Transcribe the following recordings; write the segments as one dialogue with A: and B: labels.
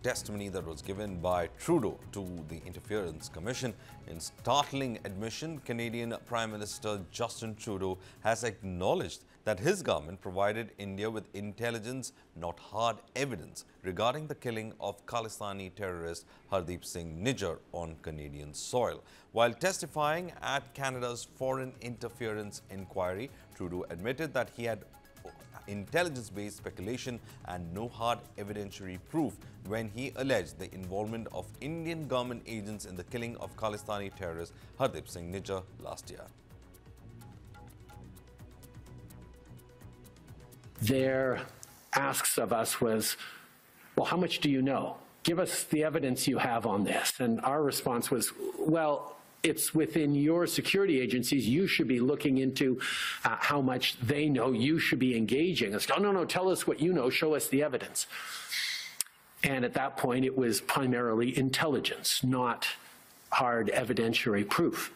A: testimony that was given by Trudeau to the Interference Commission. In startling admission, Canadian Prime Minister Justin Trudeau has acknowledged that his government provided India with intelligence, not hard evidence, regarding the killing of Khalistani terrorist Hardeep Singh Nijjar on Canadian soil. While testifying at Canada's Foreign Interference Inquiry, Trudeau admitted that he had intelligence-based speculation and no hard evidentiary proof when he alleged the involvement of Indian government agents in the killing of Khalistani terrorist Hardeep Singh Nijjar last year.
B: Their asks of us was, well, how much do you know? Give us the evidence you have on this. And our response was, well, it's within your security agencies. You should be looking into how much they know. You should be engaging. It's, oh, no, tell us what you know. Show us the evidence. And at that point, it was primarily intelligence, not hard evidentiary proof.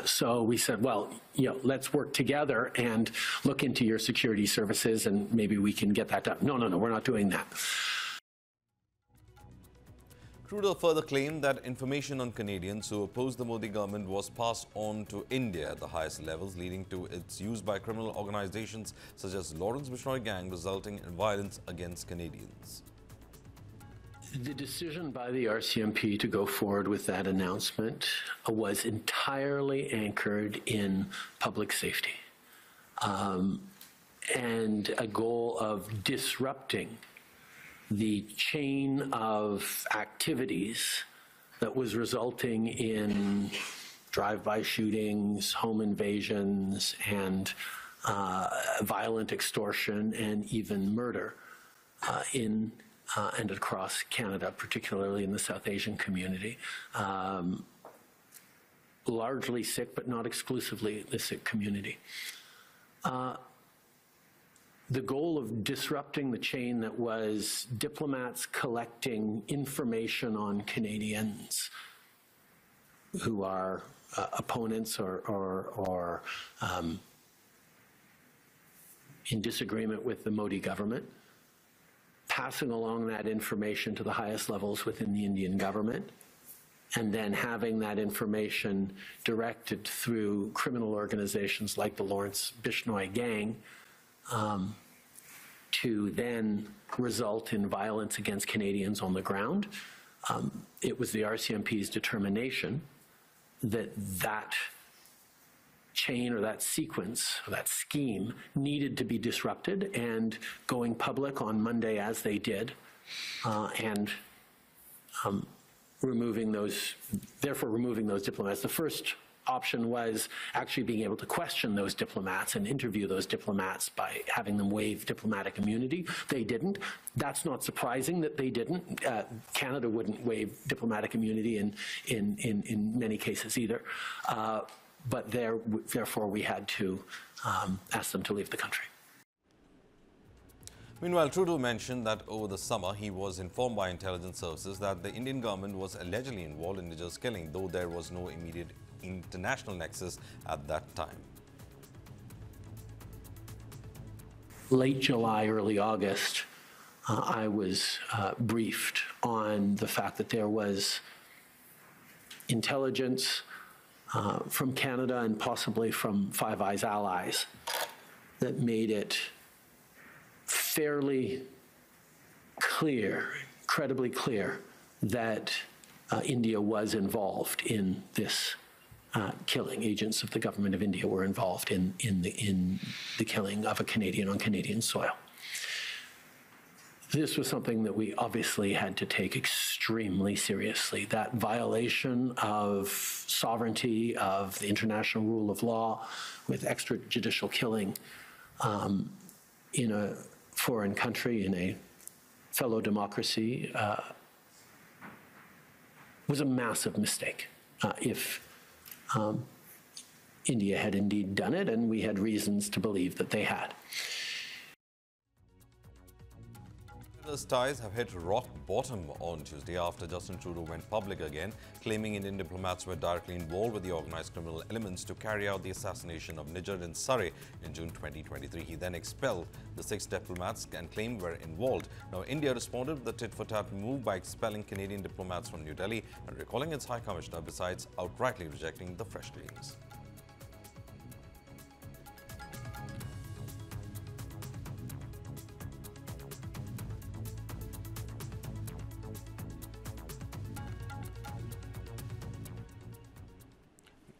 B: So we said, well, let's work together and look into your security services and maybe we can get that done. No, we're not doing that.
A: Trudeau further claimed that information on Canadians who opposed the Modi government was passed on to India at the highest levels, leading to its use by criminal organizations such as Lawrence Bishnoi gang, resulting in violence against Canadians.
B: The decision by the RCMP to go forward with that announcement was entirely anchored in public safety and a goal of disrupting the chain of activities that was resulting in drive-by shootings, home invasions, and violent extortion and even murder and across Canada, particularly in the South Asian community. Largely Sikh, but not exclusively the Sikh community. The goal of disrupting the chain that was diplomats collecting information on Canadians who are opponents or in disagreement with the Modi government, passing along that information to the highest levels within the Indian government, and then having that information directed through criminal organizations like the Lawrence Bishnoi gang to then result in violence against Canadians on the ground. It was the RCMP's determination that that chain or that sequence, or that scheme, needed to be disrupted, and going public on Monday as they did, and removing those diplomats. The first option was actually being able to question those diplomats and interview those diplomats by having them waive diplomatic immunity. They didn't. That's not surprising that they didn't. Canada wouldn't waive diplomatic immunity in many cases either. But therefore we had to ask them to leave the country.
A: Meanwhile, Trudeau mentioned that over the summer he was informed by intelligence services that the Indian government was allegedly involved in Nijjar's killing, though there was no immediate international nexus at that time.
B: Late July, early August, I was briefed on the fact that there was intelligence from Canada and possibly from Five Eyes allies that made it fairly clear, incredibly clear, that India was involved in this killing. Agents of the government of India were involved in the killing of a Canadian on Canadian soil. This was something that we obviously had to take extremely seriously. That violation of sovereignty, of the international rule of law, with extrajudicial killing in a foreign country, in a fellow democracy, was a massive mistake. If India had indeed done it, and we had reasons to believe that they had.
A: India's ties have hit rock bottom on Tuesday after Justin Trudeau went public again, claiming Indian diplomats were directly involved with the organized criminal elements to carry out the assassination of Nijjar in Surrey in June 2023. He then expelled the 6 diplomats and claimed were involved. Now, India responded with the tit-for-tat move by expelling Canadian diplomats from New Delhi and recalling its High Commissioner, besides outrightly rejecting the fresh claims.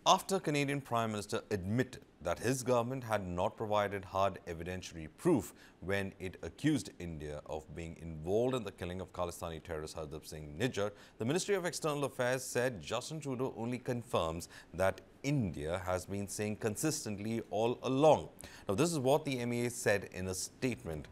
A: After Canadian Prime Minister admitted that his government had not provided hard evidentiary proof when it accused India of being involved in the killing of Khalistani terrorist Hardeep Singh Nijjar, the Ministry of External Affairs said Justin Trudeau only confirms that India has been saying consistently all along. Now, this is what the MEA said in a statement.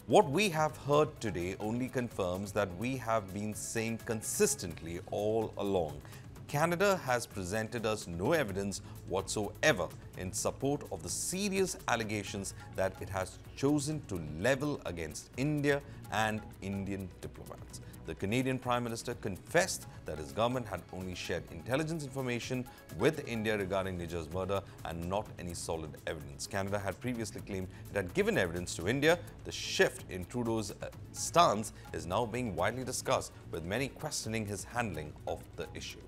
A: What we have heard today only confirms that we have been saying consistently all along. Canada has presented us no evidence whatsoever in support of the serious allegations that it has chosen to level against India and Indian diplomats. The Canadian Prime Minister confessed that his government had only shared intelligence information with India regarding Nijjar's murder and not any solid evidence. Canada had previously claimed it had given evidence to India. The shift in Trudeau's stance is now being widely discussed, with many questioning his handling of the issue.